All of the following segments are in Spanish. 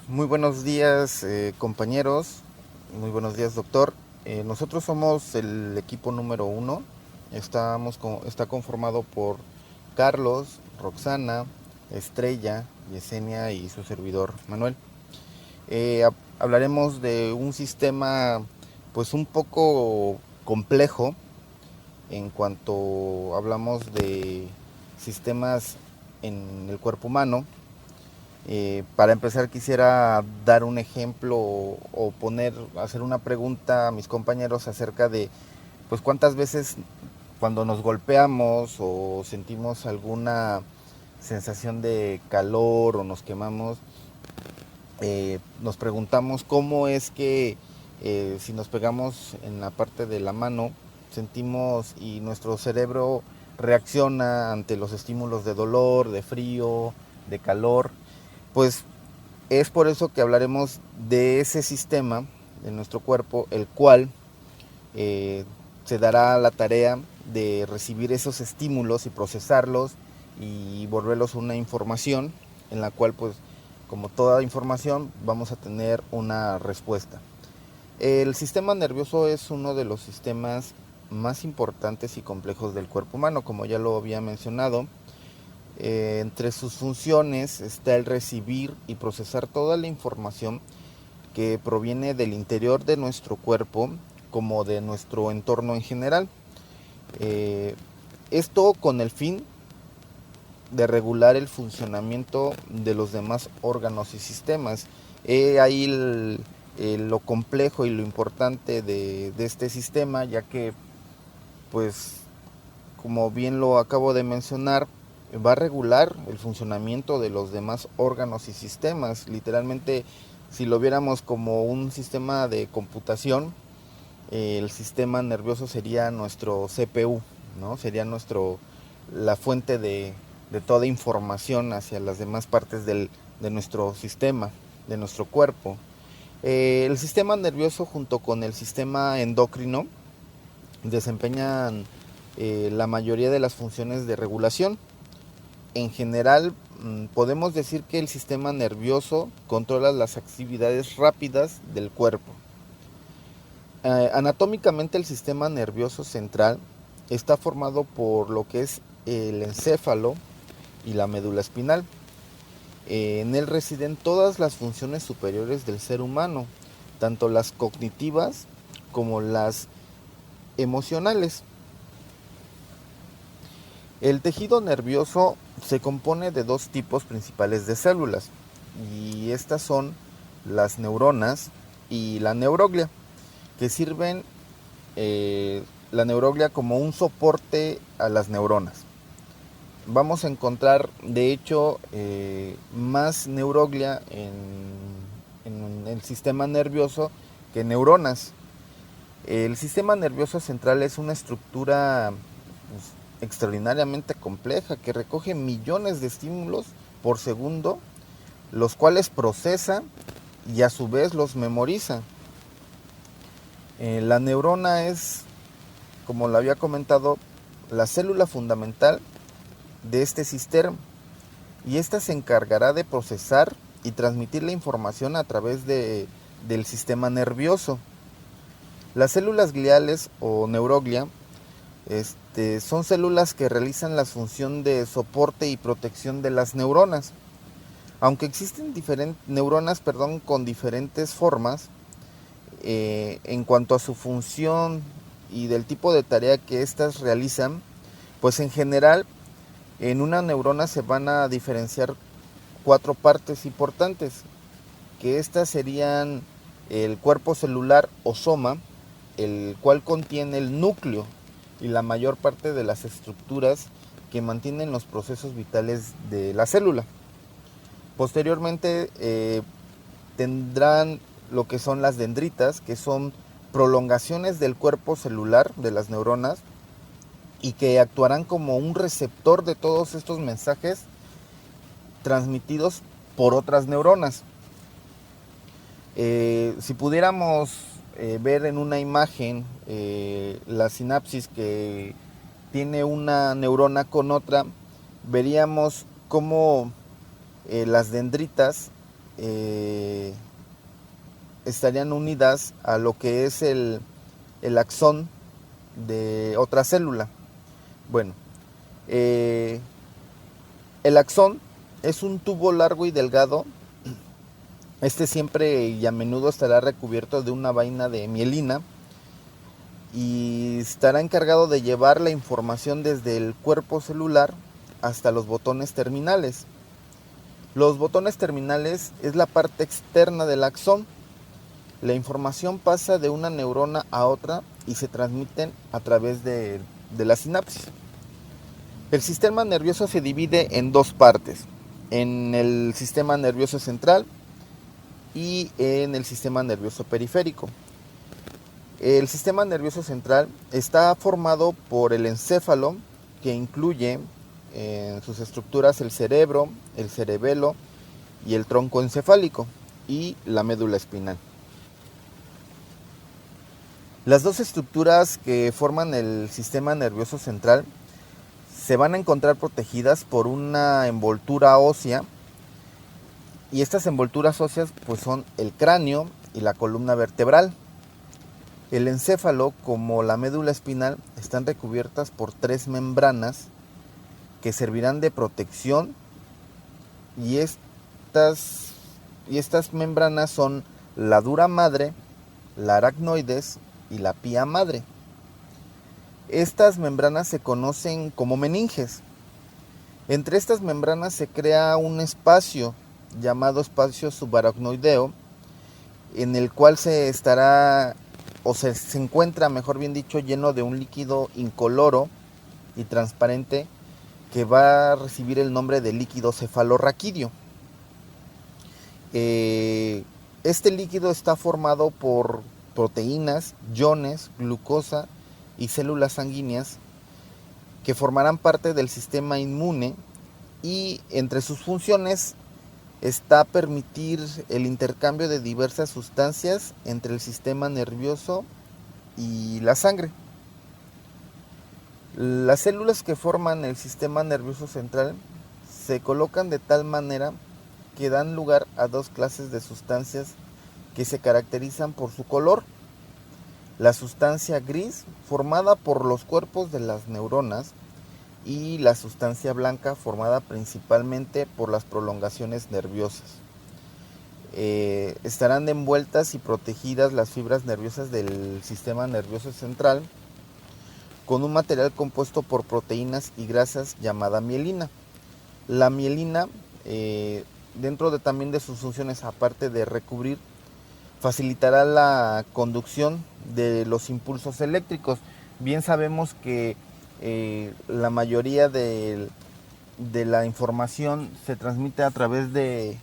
Muy buenos días, compañeros. Muy buenos días, doctor. Nosotros somos el equipo número uno. Está conformado por Carlos, Roxana, Estrella, Yesenia y su servidor Manuel. Hablaremos de un sistema pues un poco complejo en cuanto hablamos de sistemas en el cuerpo humano. Para empezar quisiera dar un ejemplo o hacer una pregunta a mis compañeros acerca de pues cuántas veces cuando nos golpeamos o sentimos alguna sensación de calor o nos quemamos, nos preguntamos cómo es que si nos pegamos en la parte de la mano, sentimos y nuestro cerebro reacciona ante los estímulos de dolor, de frío, de calor. Pues es por eso que hablaremos de ese sistema de nuestro cuerpo, el cual eh, se dará la tarea de recibir esos estímulos y procesarlos y volverlos una información en la cual, pues, como toda información, vamos a tener una respuesta. El sistema nervioso es uno de los sistemas más importantes y complejos del cuerpo humano, como ya lo había mencionado. Entre sus funciones está el recibir y procesar toda la información que proviene del interior de nuestro cuerpo como de nuestro entorno en general. Eh, Esto con el fin de regular el funcionamiento de los demás órganos y sistemas. Ahí lo complejo y lo importante de este sistema, ya que, pues, como bien lo acabo de mencionar, va a regular el funcionamiento de los demás órganos y sistemas. Literalmente, si lo viéramos como un sistema de computación, el sistema nervioso sería nuestro CPU, ¿no? Sería la fuente de toda información hacia las demás partes de nuestro sistema, de nuestro cuerpo. El sistema nervioso junto con el sistema endocrino desempeñan la mayoría de las funciones de regulación. En general, podemos decir que el sistema nervioso controla las actividades rápidas del cuerpo. Anatómicamente el sistema nervioso central está formado por lo que es el encéfalo y la médula espinal. En él residen todas las funciones superiores del ser humano, tanto las cognitivas como las emocionales. El tejido nervioso se compone de dos tipos principales de células, y estas son las neuronas y la neuroglia, que sirven la neuroglia como un soporte a las neuronas. Vamos a encontrar, de hecho, más neuroglia en el sistema nervioso que neuronas. El sistema nervioso central es una estructura, pues, extraordinariamente compleja que recoge millones de estímulos por segundo, los cuales procesa y a su vez los memoriza. La neurona es, como lo había comentado, la célula fundamental de este sistema, y esta se encargará de procesar y transmitir la información a través del sistema nervioso. Las células gliales o neuroglia son células que realizan la función de soporte y protección de las neuronas. Aunque existen neuronas con diferentes formas, en cuanto a su función y del tipo de tarea que éstas realizan, pues en general en una neurona se van a diferenciar cuatro partes importantes, que estas serían el cuerpo celular o soma, el cual contiene el núcleo y la mayor parte de las estructuras que mantienen los procesos vitales de la célula. Posteriormente tendrán lo que son las dendritas, que son prolongaciones del cuerpo celular de las neuronas y que actuarán como un receptor de todos estos mensajes transmitidos por otras neuronas. Si pudiéramos ver en una imagen la sinapsis que tiene una neurona con otra, veríamos cómo las dendritas estarían unidas a lo que es el axón de otra célula. Bueno, el axón es un tubo largo y delgado. Este siempre y a menudo estará recubierto de una vaina de mielina y estará encargado de llevar la información desde el cuerpo celular hasta los botones terminales. Los botones terminales es la parte externa del axón. La información pasa de una neurona a otra y se transmiten a través de la sinapsis. El sistema nervioso se divide en dos partes, en el sistema nervioso central y en el sistema nervioso periférico. El sistema nervioso central está formado por el encéfalo, que incluye en sus estructuras el cerebro, el cerebelo y el tronco encefálico y la médula espinal. Las dos estructuras que forman el sistema nervioso central se van a encontrar protegidas por una envoltura ósea, y estas envolturas óseas pues son el cráneo y la columna vertebral. El encéfalo, como la médula espinal, están recubiertas por 3 membranas que servirán de protección, y estas membranas son la dura madre, la aracnoides y la pía madre. Estas membranas se conocen como meninges. Entre estas membranas se crea un espacio llamado espacio subaracnoideo, en el cual se encuentra, mejor bien dicho, lleno de un líquido incoloro y transparente que va a recibir el nombre de líquido cefalorraquídeo. Este líquido está formado por proteínas, iones, glucosa y células sanguíneas que formarán parte del sistema inmune, y entre sus funciones está permitir el intercambio de diversas sustancias entre el sistema nervioso y la sangre. Las células que forman el sistema nervioso central se colocan de tal manera que dan lugar a dos clases de sustancias que se caracterizan por su color. La sustancia gris, formada por los cuerpos de las neuronas, y la sustancia blanca, formada principalmente por las prolongaciones nerviosas. Estarán envueltas y protegidas las fibras nerviosas del sistema nervioso central con un material compuesto por proteínas y grasas llamada mielina. La mielina, dentro también de sus funciones, aparte de recubrir, facilitará la conducción de los impulsos eléctricos. Bien sabemos que la mayoría de la información se transmite a través de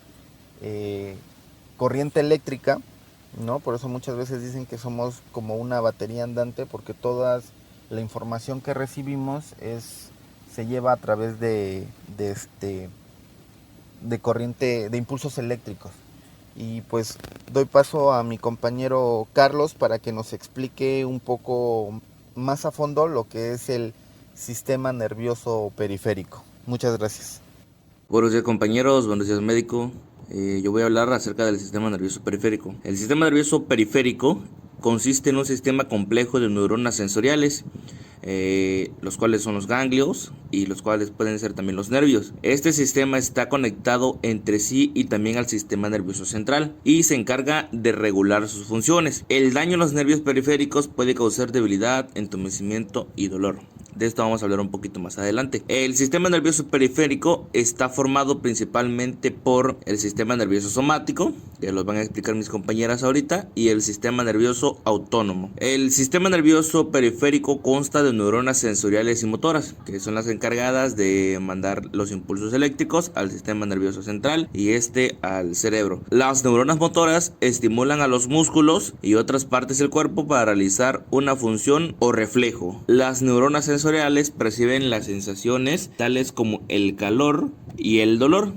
corriente eléctrica, ¿no? Por eso muchas veces dicen que somos como una batería andante, porque toda la información que recibimos se lleva a través de corriente, de impulsos eléctricos. Y pues doy paso a mi compañero Carlos para que nos explique un poco más a fondo lo que es el sistema nervioso periférico. Muchas gracias. Buenos días, compañeros, buenos días, médico. Yo voy a hablar acerca del sistema nervioso periférico. El sistema nervioso periférico consiste en un sistema complejo de neuronas sensoriales, los cuales son los ganglios y los cuales pueden ser también los nervios. Este sistema está conectado entre sí y también al sistema nervioso central y se encarga de regular sus funciones. El daño a los nervios periféricos puede causar debilidad, entumecimiento y dolor. De esto vamos a hablar un poquito más adelante. El sistema nervioso periférico está formado principalmente por el sistema nervioso somático, que los van a explicar mis compañeras ahorita, y el sistema nervioso autónomo. El sistema nervioso periférico consta de neuronas sensoriales y motoras, que son las encargadas de mandar los impulsos eléctricos al sistema nervioso central y al cerebro. Las neuronas motoras estimulan a los músculos y otras partes del cuerpo para realizar una función o reflejo. Las neuronas sensoriales perciben las sensaciones tales como el calor y el dolor,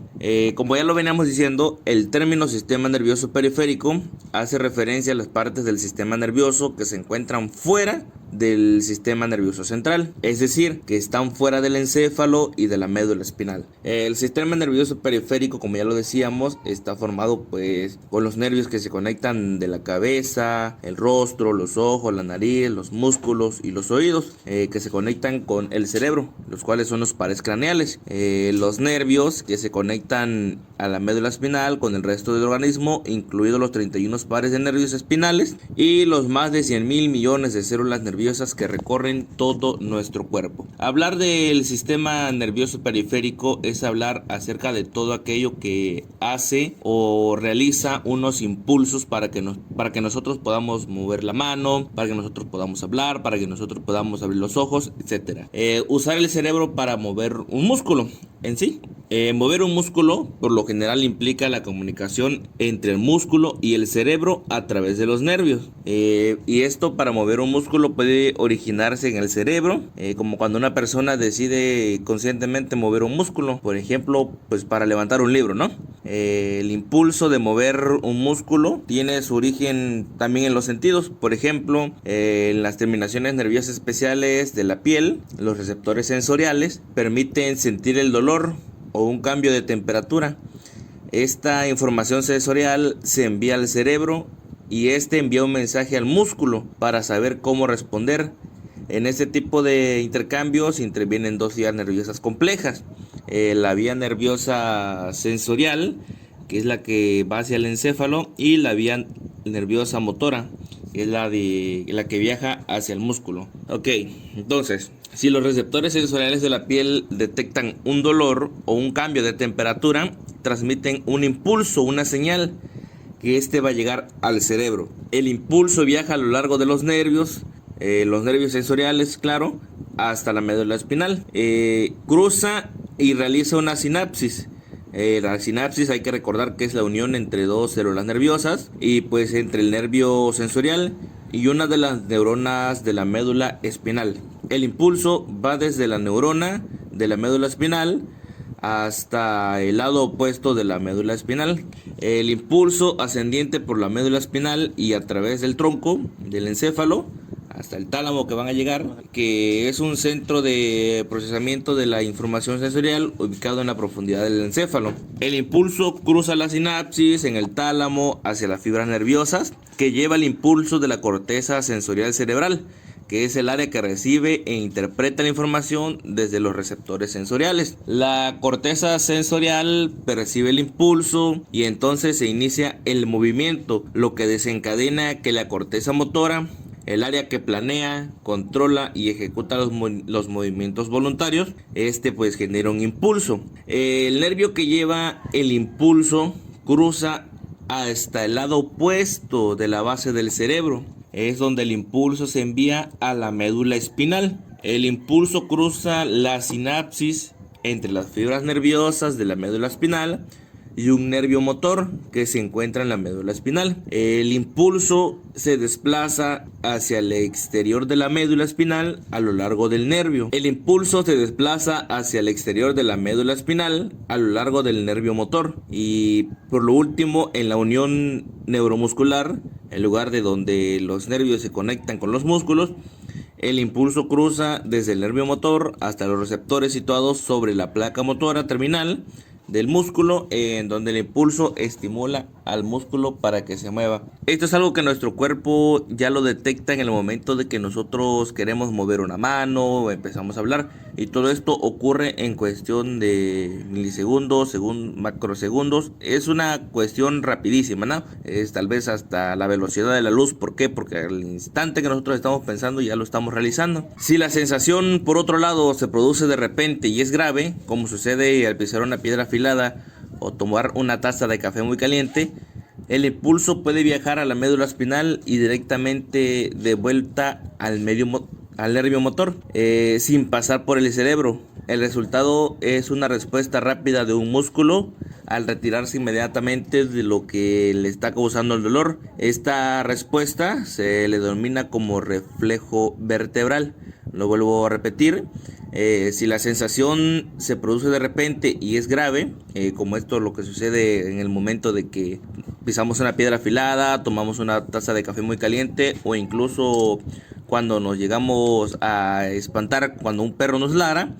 Como ya lo veníamos diciendo, el término sistema nervioso periférico hace referencia a las partes del sistema nervioso que se encuentran fuera del sistema nervioso central, es decir, que están fuera del encéfalo y de la médula espinal. El sistema nervioso periférico, como ya lo decíamos, está formado pues con los nervios que se conectan de la cabeza, el rostro, los ojos, la nariz, los músculos y los oídos, que se conectan con el cerebro, los cuales son los pares craneales. Los nervios que se conectan a la médula espinal con el resto del organismo, incluidos los 31 pares de nervios espinales y los más de 100.000 millones de células nerviosas que recorren todo nuestro cuerpo. Hablar del sistema nervioso periférico es hablar acerca de todo aquello que hace o realiza unos impulsos para que nosotros podamos mover la mano, para que nosotros podamos hablar, para que nosotros podamos abrir los ojos, etc. Usar el cerebro para mover un músculo en sí. Mover un músculo por lo general implica la comunicación entre el músculo y el cerebro a través de los nervios, y esto para mover un músculo puede originarse en el cerebro, como cuando una persona decide conscientemente mover un músculo, por ejemplo, pues para levantar un libro, ¿no? El impulso de mover un músculo tiene su origen también en los sentidos, por ejemplo, en las terminaciones nerviosas especiales de la piel. Los receptores sensoriales permiten sentir el dolor o un cambio de temperatura. Esta información sensorial se envía al cerebro y este envía un mensaje al músculo para saber cómo responder. En este tipo de intercambios intervienen dos vías nerviosas complejas. La vía nerviosa sensorial, que es la que va hacia el encéfalo, y la vía nerviosa motora, que es la que viaja hacia el músculo. Ok, entonces, si los receptores sensoriales de la piel detectan un dolor o un cambio de temperatura, transmiten un impulso, una señal, que este va a llegar al cerebro. El impulso viaja a lo largo de los nervios sensoriales, claro, hasta la médula espinal. Cruza y realiza una sinapsis. La sinapsis hay que recordar que es la unión entre dos células nerviosas y pues entre el nervio sensorial y una de las neuronas de la médula espinal. El impulso va desde la neurona de la médula espinal hasta el lado opuesto de la médula espinal. El impulso ascendiente por la médula espinal y a través del tronco del encéfalo hasta el tálamo, que van a llegar, que es un centro de procesamiento de la información sensorial ubicado en la profundidad del encéfalo. El impulso cruza la sinapsis en el tálamo hacia las fibras nerviosas, que lleva el impulso de la corteza sensorial cerebral, que es el área que recibe e interpreta la información desde los receptores sensoriales. La corteza sensorial percibe el impulso y entonces se inicia el movimiento, lo que desencadena que la corteza motora, el área que planea, controla y ejecuta los movimientos voluntarios, pues genera un impulso. El nervio que lleva el impulso cruza hasta el lado opuesto de la base del cerebro. Es donde el impulso se envía a la médula espinal. El impulso cruza la sinapsis entre las fibras nerviosas de la médula espinal y un nervio motor que se encuentra en la médula espinal. El impulso se desplaza hacia el exterior de la médula espinal a lo largo del nervio. El impulso se desplaza hacia el exterior de la médula espinal a lo largo del nervio motor. Y por lo último, en la unión neuromuscular, el lugar de donde los nervios se conectan con los músculos, el impulso cruza desde el nervio motor hasta los receptores situados sobre la placa motora terminal del músculo, en donde el impulso estimula al músculo para que se mueva. Esto es algo que nuestro cuerpo ya lo detecta en el momento de que nosotros queremos mover una mano o empezamos a hablar, y todo esto ocurre en cuestión de milisegundos, macrosegundos. Es una cuestión rapidísima, ¿no? Es tal vez hasta la velocidad de la luz. ¿Por qué? Porque al instante que nosotros estamos pensando ya lo estamos realizando. Si la sensación por otro lado se produce de repente y es grave, como sucede al pisar una piedra afilada o tomar una taza de café muy caliente, el impulso puede viajar a la médula espinal y directamente de vuelta al nervio motor, sin pasar por el cerebro. El resultado es una respuesta rápida de un músculo al retirarse inmediatamente de lo que le está causando el dolor. Esta respuesta se le denomina como reflejo vertebral. Lo vuelvo a repetir. Si la sensación se produce de repente y es grave, como esto lo que sucede en el momento de que pisamos una piedra afilada, tomamos una taza de café muy caliente, o incluso cuando nos llegamos a espantar cuando un perro nos ladra,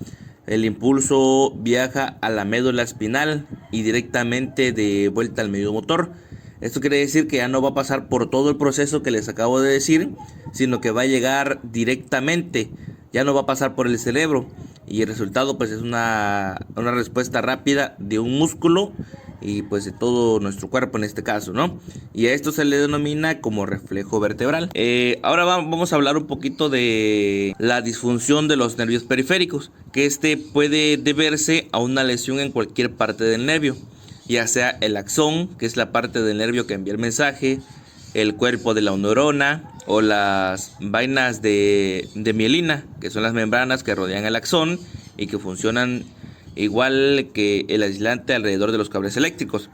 el impulso viaja a la médula espinal y directamente de vuelta al medio motor. Esto quiere decir que ya no va a pasar por todo el proceso que les acabo de decir, sino que va a llegar directamente, ya no va a pasar por el cerebro, y el resultado pues es una respuesta rápida de un músculo y pues de todo nuestro cuerpo en este caso, ¿no? Y a esto se le denomina como reflejo vertebral. Ahora vamos a hablar un poquito de la disfunción de los nervios periféricos, que puede deberse a una lesión en cualquier parte del nervio, ya sea el axón, que es la parte del nervio que envía el mensaje, el cuerpo de la neurona, o las vainas de mielina, que son las membranas que rodean el axón y que funcionan igual que el aislante alrededor de los cables eléctricos,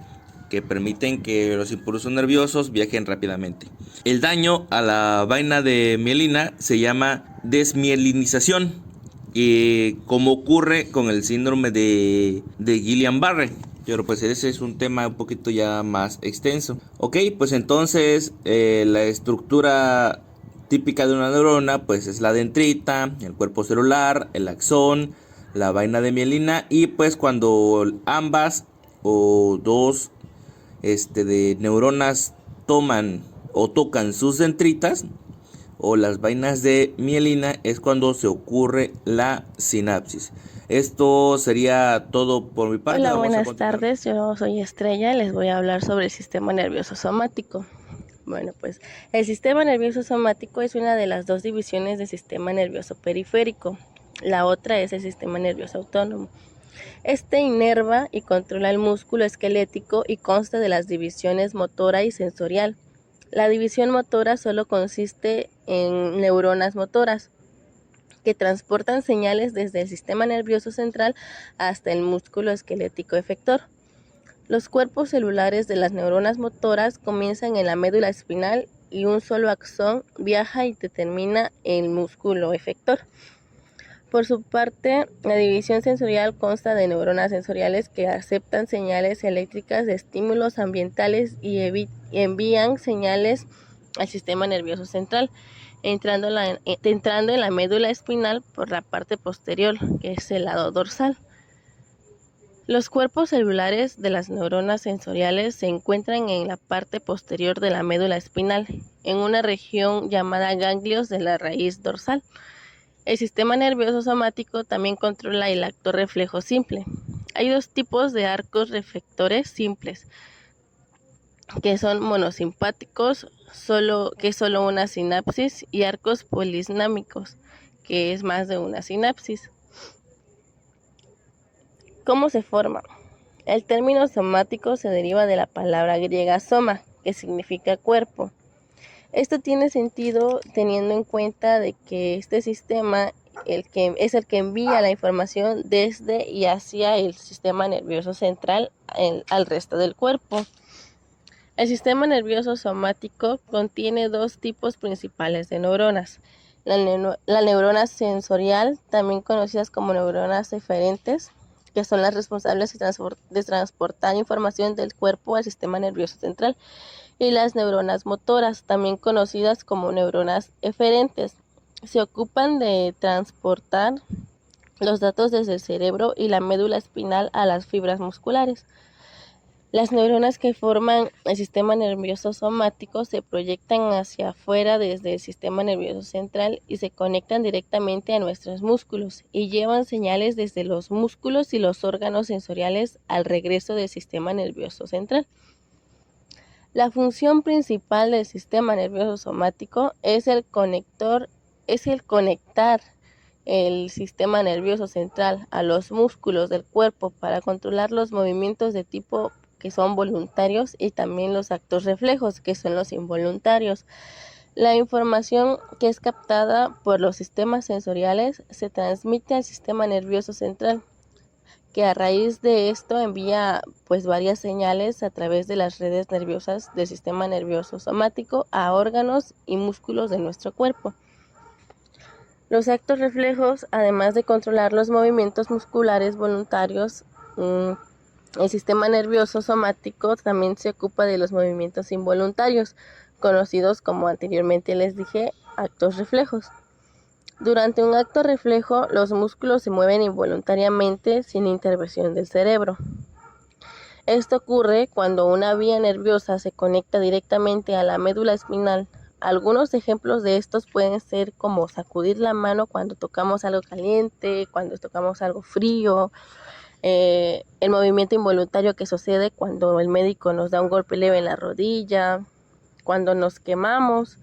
que permiten que los impulsos nerviosos viajen rápidamente. El daño a la vaina de mielina se llama desmielinización, y como ocurre con el síndrome de Guillain-Barré. Pero pues ese es un tema un poquito ya más extenso. Ok, pues entonces la estructura típica de una neurona pues es la dendrita, el cuerpo celular, el axón, la vaina de mielina, y pues cuando ambas o dos de neuronas toman o tocan sus dendritas o las vainas de mielina, es cuando se ocurre la sinapsis. Esto sería todo por mi parte. Hola, buenas tardes, yo soy Estrella, les voy a hablar sobre el sistema nervioso somático. Bueno, pues el sistema nervioso somático es una de las dos divisiones del sistema nervioso periférico. La otra es el sistema nervioso autónomo. Este inerva y controla el músculo esquelético y consta de las divisiones motora y sensorial. La división motora solo consiste en neuronas motoras, que transportan señales desde el sistema nervioso central hasta el músculo esquelético efector. Los cuerpos celulares de las neuronas motoras comienzan en la médula espinal y un solo axón viaja y determina el músculo efector. Por su parte, la división sensorial consta de neuronas sensoriales que aceptan señales eléctricas de estímulos ambientales y envían señales al sistema nervioso central, entrando en la médula espinal por la parte posterior, que es el lado dorsal. Los cuerpos celulares de las neuronas sensoriales se encuentran en la parte posterior de la médula espinal, en una región llamada ganglios de la raíz dorsal. El sistema nervioso somático también controla el acto reflejo simple. Hay dos tipos de arcos reflectores simples, que son monosimpáticos, que es solo una sinapsis, y arcos polisinámicos, que es más de una sinapsis. ¿Cómo se forma? El término somático se deriva de la palabra griega soma, que significa cuerpo. Esto tiene sentido teniendo en cuenta de que este sistema es el que envía la información desde y hacia el sistema nervioso central al resto del cuerpo. El sistema nervioso somático contiene dos tipos principales de neuronas. La neurona sensorial, también conocidas como neuronas eferentes, que son las responsables de transportar información del cuerpo al sistema nervioso central, y las neuronas motoras, también conocidas como neuronas eferentes, se ocupan de transportar los datos desde el cerebro y la médula espinal a las fibras musculares. Las neuronas que forman el sistema nervioso somático se proyectan hacia afuera desde el sistema nervioso central y se conectan directamente a nuestros músculos y llevan señales desde los músculos y los órganos sensoriales al regreso del sistema nervioso central. La función principal del sistema nervioso somático es el conectar el sistema nervioso central a los músculos del cuerpo para controlar los movimientos de tipo que son voluntarios y también los actos reflejos, que son los involuntarios. La información que es captada por los sistemas sensoriales se transmite al sistema nervioso central, que a raíz de esto envía varias señales a través de las redes nerviosas del sistema nervioso somático a órganos y músculos de nuestro cuerpo. Los actos reflejos, además de controlar los movimientos musculares voluntarios, el sistema nervioso somático también se ocupa de los movimientos involuntarios, conocidos como anteriormente les dije, actos reflejos. Durante un acto reflejo, los músculos se mueven involuntariamente sin intervención del cerebro. Esto ocurre cuando una vía nerviosa se conecta directamente a la médula espinal. Algunos ejemplos de estos pueden ser como sacudir la mano cuando tocamos algo caliente, cuando tocamos algo frío, el movimiento involuntario que sucede cuando el médico nos da un golpe leve en la rodilla, cuando nos quemamos,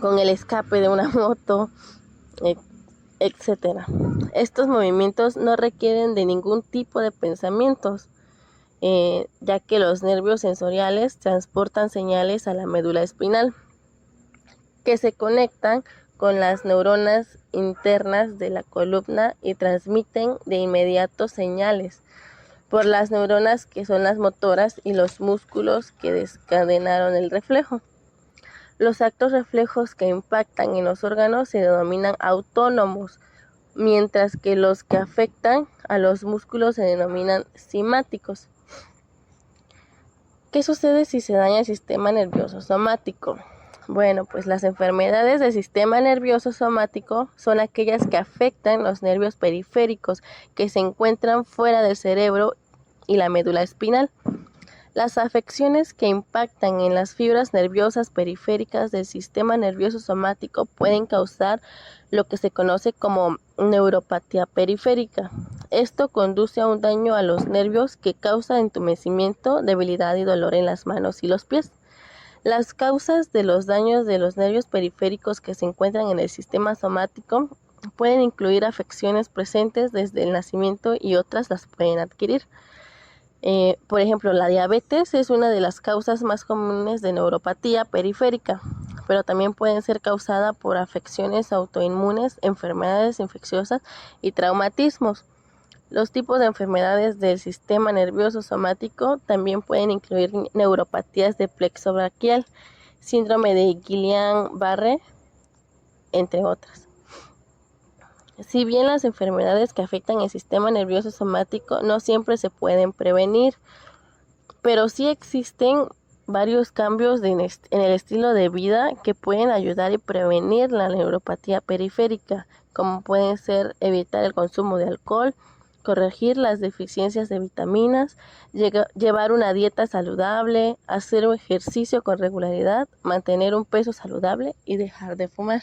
con el escape de una moto, etc. Estos movimientos no requieren de ningún tipo de pensamientos, ya que los nervios sensoriales transportan señales a la médula espinal, que se conectan con las neuronas internas de la columna y transmiten de inmediato señales por las neuronas que son las motoras y los músculos que desencadenaron el reflejo. Los actos reflejos que impactan en los órganos se denominan autónomos, mientras que los que afectan a los músculos se denominan simáticos. ¿Qué sucede si se daña el sistema nervioso somático? Bueno, pues las enfermedades del sistema nervioso somático son aquellas que afectan los nervios periféricos que se encuentran fuera del cerebro y la médula espinal. Las afecciones que impactan en las fibras nerviosas periféricas del sistema nervioso somático pueden causar lo que se conoce como neuropatía periférica. Esto conduce a un daño a los nervios que causa entumecimiento, debilidad y dolor en las manos y los pies. Las causas de los daños de los nervios periféricos que se encuentran en el sistema somático pueden incluir afecciones presentes desde el nacimiento y otras las pueden adquirir. Por ejemplo, la diabetes es una de las causas más comunes de neuropatía periférica, pero también pueden ser causada por afecciones autoinmunes, enfermedades infecciosas y traumatismos. Los tipos de enfermedades del sistema nervioso somático también pueden incluir neuropatías de plexo braquial, síndrome de Guillain-Barré, entre otras. Si bien las enfermedades que afectan el sistema nervioso somático no siempre se pueden prevenir, pero sí existen varios cambios en el estilo de vida que pueden ayudar y prevenir la neuropatía periférica, como pueden ser evitar el consumo de alcohol, corregir las deficiencias de vitaminas, llevar una dieta saludable, hacer un ejercicio con regularidad, mantener un peso saludable y dejar de fumar.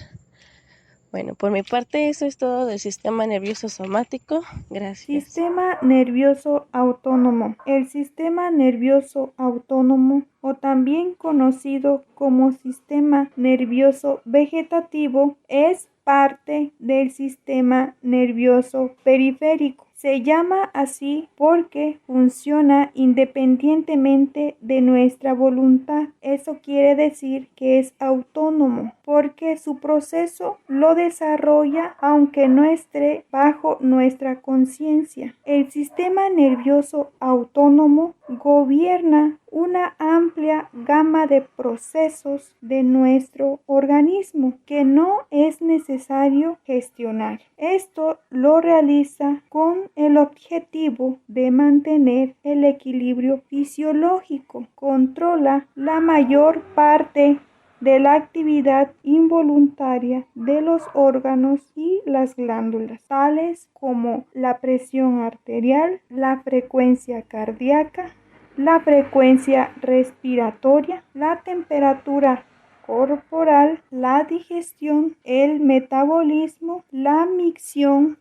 Bueno, por mi parte eso es todo del sistema nervioso somático. Gracias. Sistema nervioso autónomo. El sistema nervioso autónomo, o también conocido como sistema nervioso vegetativo, es parte del sistema nervioso periférico. Se llama así porque funciona independientemente de nuestra voluntad. Eso quiere decir que es autónomo, porque su proceso lo desarrolla aunque no esté bajo nuestra conciencia. El sistema nervioso autónomo gobierna una amplia gama de procesos de nuestro organismo que no es necesario gestionar. Esto lo realiza con el objetivo de mantener el equilibrio fisiológico. Controla la mayor parte de la actividad involuntaria de los órganos y las glándulas, tales como la presión arterial, la frecuencia cardíaca, la frecuencia respiratoria, la temperatura corporal, la digestión, el metabolismo, la micción,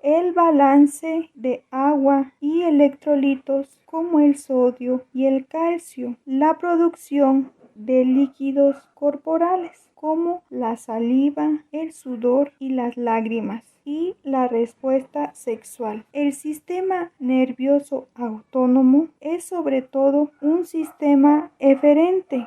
el balance de agua y electrolitos como el sodio y el calcio, la producción de líquidos corporales como la saliva, el sudor y las lágrimas, y la respuesta sexual. El sistema nervioso autónomo es sobre todo un sistema eferente.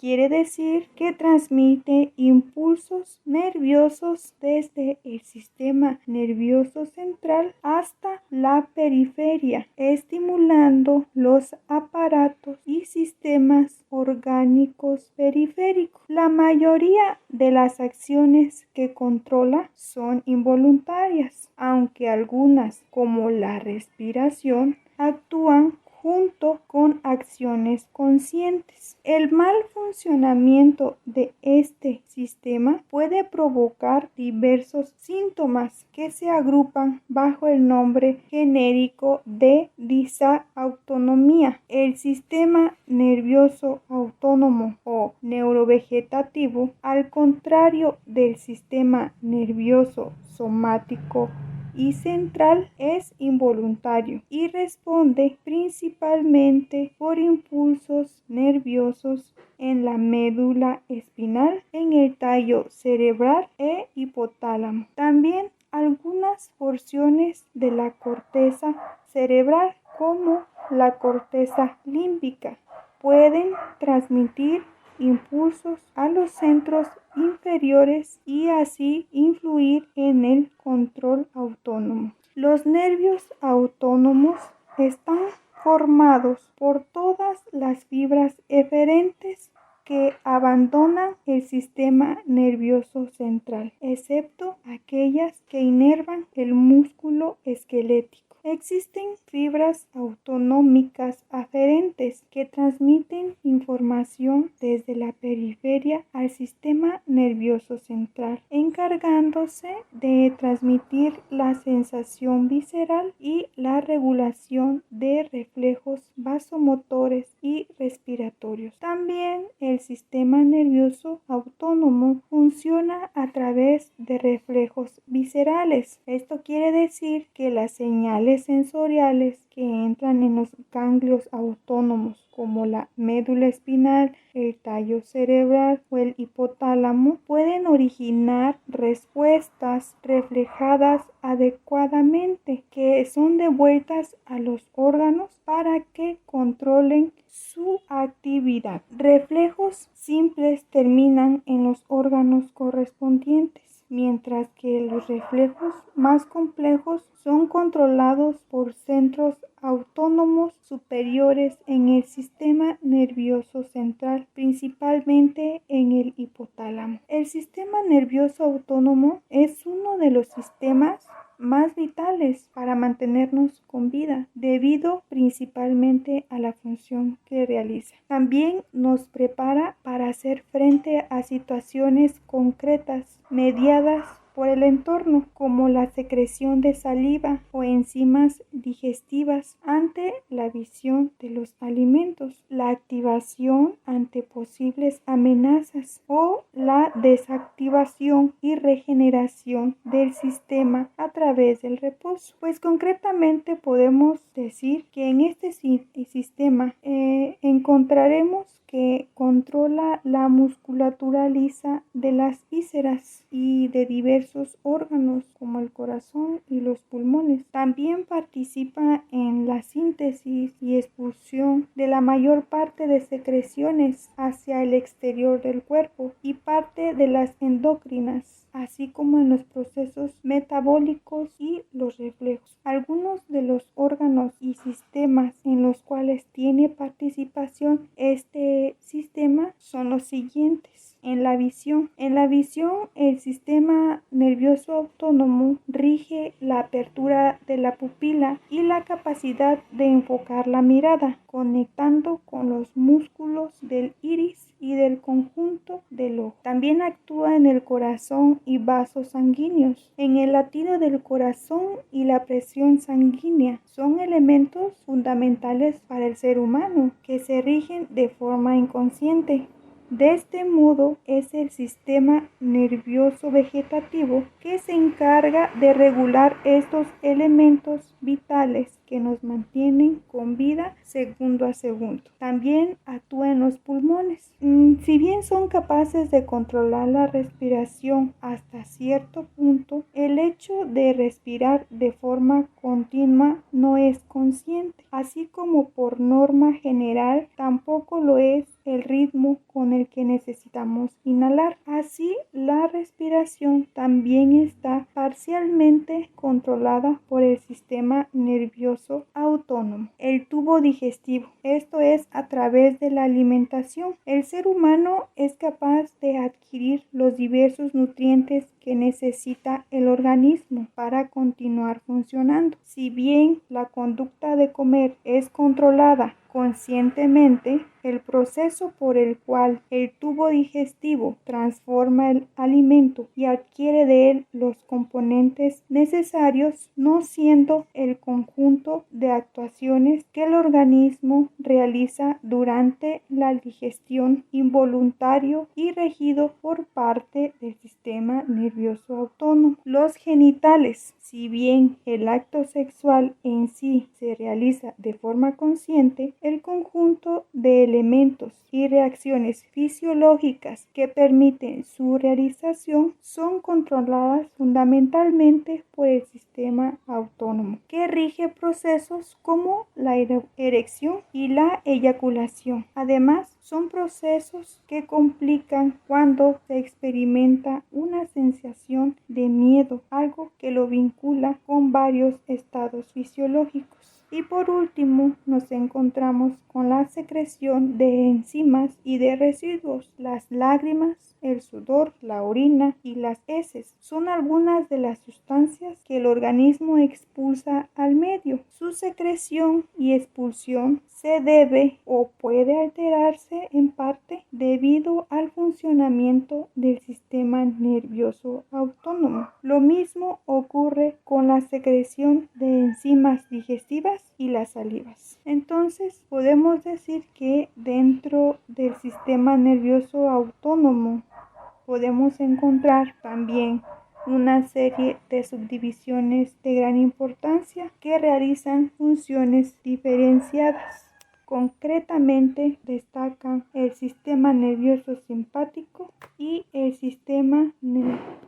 quiere decir que transmite impulsos nerviosos desde el sistema nervioso central hasta la periferia, estimulando los aparatos y sistemas orgánicos periféricos. La mayoría de las acciones que controla son involuntarias, aunque algunas, como la respiración, actúan junto con acciones conscientes. El mal funcionamiento de este sistema puede provocar diversos síntomas que se agrupan bajo el nombre genérico de disautonomía. El sistema nervioso autónomo o neurovegetativo, al contrario del sistema nervioso somático y central, es involuntario y responde principalmente por impulsos nerviosos en la médula espinal, en el tallo cerebral e hipotálamo. También algunas porciones de la corteza cerebral, como la corteza límbica, pueden transmitir impulsos a los centros inferiores y así influir en el control autónomo. Los nervios autónomos están formados por todas las fibras eferentes que abandonan el sistema nervioso central, excepto aquellas que inervan el músculo esquelético. Existen fibras autonómicas aferentes que transmiten información desde la periferia al sistema nervioso central, encargándose de transmitir la sensación visceral y la regulación de reflejos vasomotores y respiratorios. También el sistema nervioso autónomo funciona a través de reflejos viscerales. Esto quiere decir que las señales sensoriales que entran en los ganglios autónomos, como la médula espinal, el tallo cerebral o el hipotálamo, pueden originar respuestas reflejadas adecuadamente que son devueltas a los órganos para que controlen su actividad. Reflejos simples terminan en los órganos correspondientes, mientras que los reflejos más complejos son controlados por centros autónomos superiores en el sistema nervioso central, principalmente en el hipotálamo. El sistema nervioso autónomo es uno de los sistemas más vitales para mantenernos con vida, debido principalmente a la función que realiza. También nos prepara para hacer frente a situaciones concretas mediadas por el entorno, como la secreción de saliva o enzimas digestivas ante la visión de los alimentos, la activación ante posibles amenazas o la desactivación y regeneración del sistema a través del reposo. Pues concretamente podemos decir que en este sistema encontraremos que controla la musculatura lisa de las vísceras y de diversos órganos como el corazón y los pulmones. También participa en la síntesis y expulsión de la mayor parte de secreciones hacia el exterior del cuerpo y parte de las endocrinas, así como en los procesos metabólicos y los reflejos. Algunos de los órganos y sistemas en los cuales tiene participación este sistema son los siguientes. En la visión, el sistema nervioso autónomo rige la apertura de la pupila y la capacidad de enfocar la mirada, conectando con los músculos del iris y del conjunto del ojo. También actúa en el corazón y vasos sanguíneos. En el latido del corazón y la presión sanguínea son elementos fundamentales para el ser humano que se rigen de forma inconsciente. De este modo es el sistema nervioso vegetativo que se encarga de regular estos elementos vitales que nos mantienen con vida segundo a segundo. También actúa en los pulmones. Si bien son capaces de controlar la respiración hasta cierto punto, el hecho de respirar de forma continua no es consciente, así como por norma general tampoco lo es el ritmo con el que necesitamos inhalar. Así, la respiración también está parcialmente controlada por el sistema nervioso autónomo, el tubo digestivo. Esto es a través de la alimentación. El ser humano es capaz de adquirir los diversos nutrientes que necesita el organismo para continuar funcionando. Si bien la conducta de comer es controlada conscientemente, el proceso por el cual el tubo digestivo transforma el alimento y adquiere de él los componentes necesarios, no siendo el conjunto de actuaciones que el organismo realiza durante la digestión involuntario y regido por parte del sistema nervioso autónomo. Los genitales, si bien el acto sexual en sí se realiza de forma consciente, el conjunto de elementos y reacciones fisiológicas que permiten su realización son controladas fundamentalmente por el sistema autónomo, que rige procesos como la erección y la eyaculación. Además, son procesos que complican cuando se experimenta una sensación de miedo, algo que lo vincula con varios estados fisiológicos. Y por último, nos encontramos con la secreción de enzimas y de residuos. Las lágrimas, el sudor, la orina y las heces son algunas de las sustancias que el organismo expulsa al medio. Su secreción y expulsión se debe o puede alterarse en parte debido al funcionamiento del sistema nervioso autónomo. Lo mismo ocurre con la secreción de enzimas digestivas y las salivas. Entonces, podemos decir que dentro del sistema nervioso autónomo podemos encontrar también una serie de subdivisiones de gran importancia que realizan funciones diferenciadas. Concretamente destacan el sistema nervioso simpático y el sistema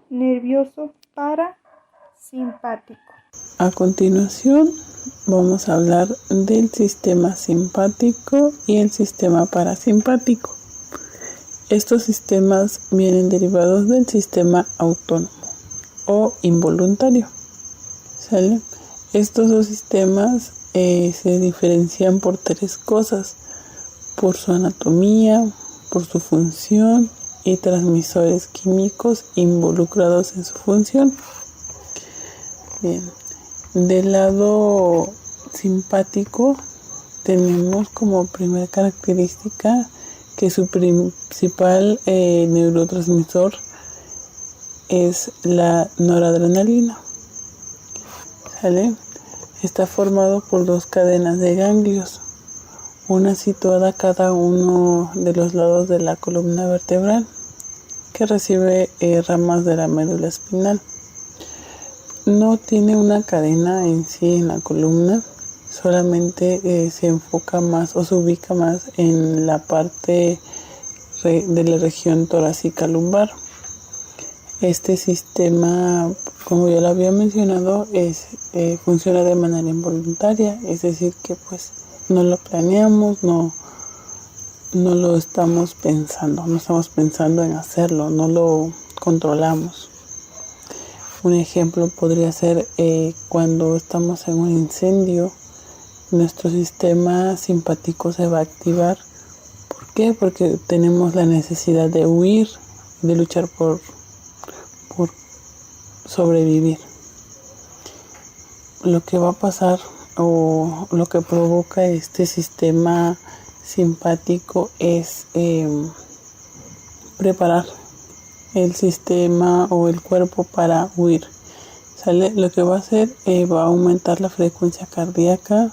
nervioso parasimpático. A continuación vamos a hablar del sistema simpático y el sistema parasimpático. Estos sistemas vienen derivados del sistema autónomo o involuntario. ¿Sale? Estos dos sistemas se diferencian por tres cosas: por su anatomía, por su función y transmisores químicos involucrados en su función. Bien, del lado simpático tenemos como primera característica que su principal neurotransmisor es la noradrenalina. ¿Sale? Está formado por dos cadenas de ganglios, una situada a cada uno de los lados de la columna vertebral, que recibe ramas de la médula espinal. No tiene una cadena en sí en la columna, solamente se enfoca más o se ubica más en la parte de la región torácica lumbar. Este sistema, como ya lo había mencionado, funciona de manera involuntaria, es decir que pues no lo planeamos, no lo estamos pensando, no estamos pensando en hacerlo, no lo controlamos. Un ejemplo podría ser cuando estamos en un incendio, nuestro sistema simpático se va a activar. ¿Por qué? Porque tenemos la necesidad de huir, de luchar por sobrevivir. Lo que va a pasar o lo que provoca este sistema simpático es preparar el sistema o el cuerpo para huir. ¿Sale? Lo que va a hacer va a aumentar la frecuencia cardíaca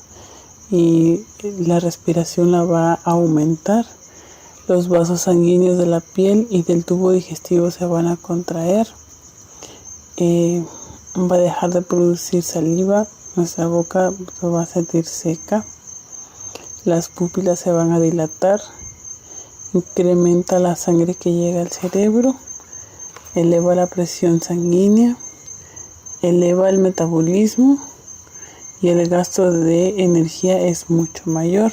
y la respiración la va a aumentar. Los vasos sanguíneos de la piel y del tubo digestivo se van a contraer. Va a dejar de producir saliva Nuestra boca se va a sentir seca, las pupilas se van a dilatar, incrementa la sangre que llega al cerebro, eleva la presión sanguínea, eleva el metabolismo y el gasto de energía es mucho mayor.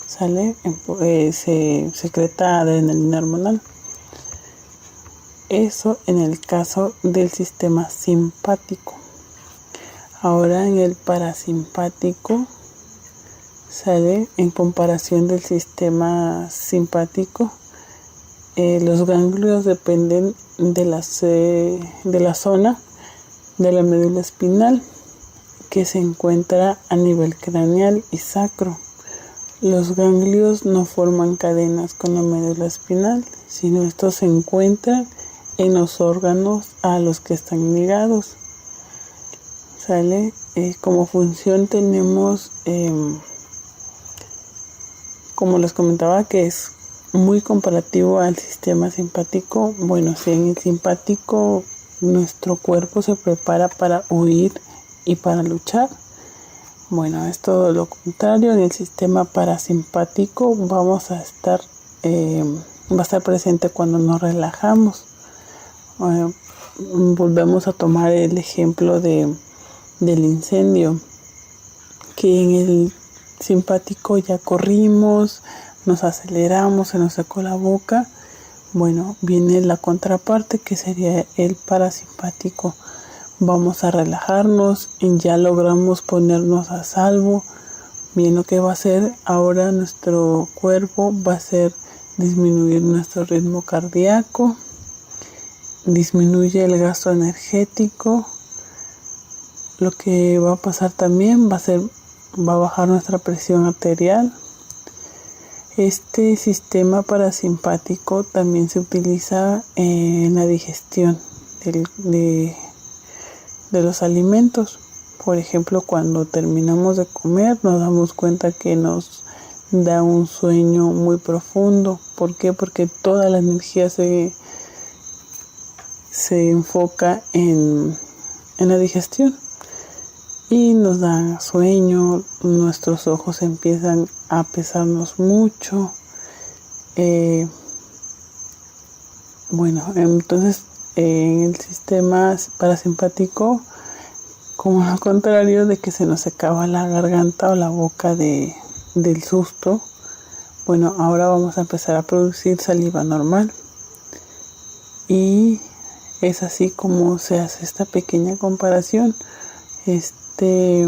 Se secreta adrenalina hormonal. Eso en el caso del sistema simpático. Ahora en el parasimpático, en comparación del sistema simpático, los ganglios dependen de la zona de la médula espinal que se encuentra a nivel craneal y sacro. Los ganglios no forman cadenas con la médula espinal, sino estos se encuentran en los órganos a los que están ligados. Como función tenemos, como les comentaba, que es muy comparativo al sistema simpático. Bueno, si en el simpático nuestro cuerpo se prepara para huir y para luchar, bueno, es todo lo contrario. En el sistema parasimpático va a estar presente cuando nos relajamos. Volvemos a tomar el ejemplo del incendio, que en el simpático ya corrimos, nos aceleramos, se nos secó la boca. Bueno, viene la contraparte, que sería el parasimpático. Vamos a relajarnos y ya logramos ponernos a salvo. Bien, lo que va a hacer ahora nuestro cuerpo va a ser disminuir nuestro ritmo cardíaco, disminuye el gasto energético. Lo que va a pasar también va a bajar nuestra presión arterial. Este sistema parasimpático también se utiliza en la digestión de los alimentos. Por ejemplo, cuando terminamos de comer, nos damos cuenta que nos da un sueño muy profundo. ¿Por qué? Porque toda la energía se enfoca en la digestión y nos da sueño, nuestros ojos empiezan a pesarnos mucho. Entonces en el sistema parasimpático, como lo contrario de que se nos secaba la garganta o la boca del susto, bueno, ahora vamos a empezar a producir saliva normal. Y es así como se hace esta pequeña comparación. Este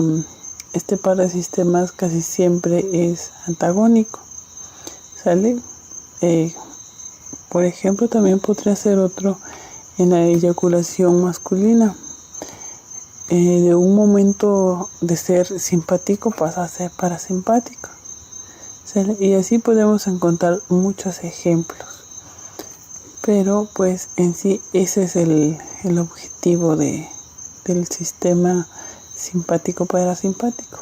par de sistemas casi siempre es antagónico. Por ejemplo, también podría ser otro en la eyaculación masculina. De un momento de ser simpático pasa a ser parasimpático. Y así podemos encontrar muchos ejemplos. Pero pues en sí ese es el objetivo del sistema simpático parasimpático.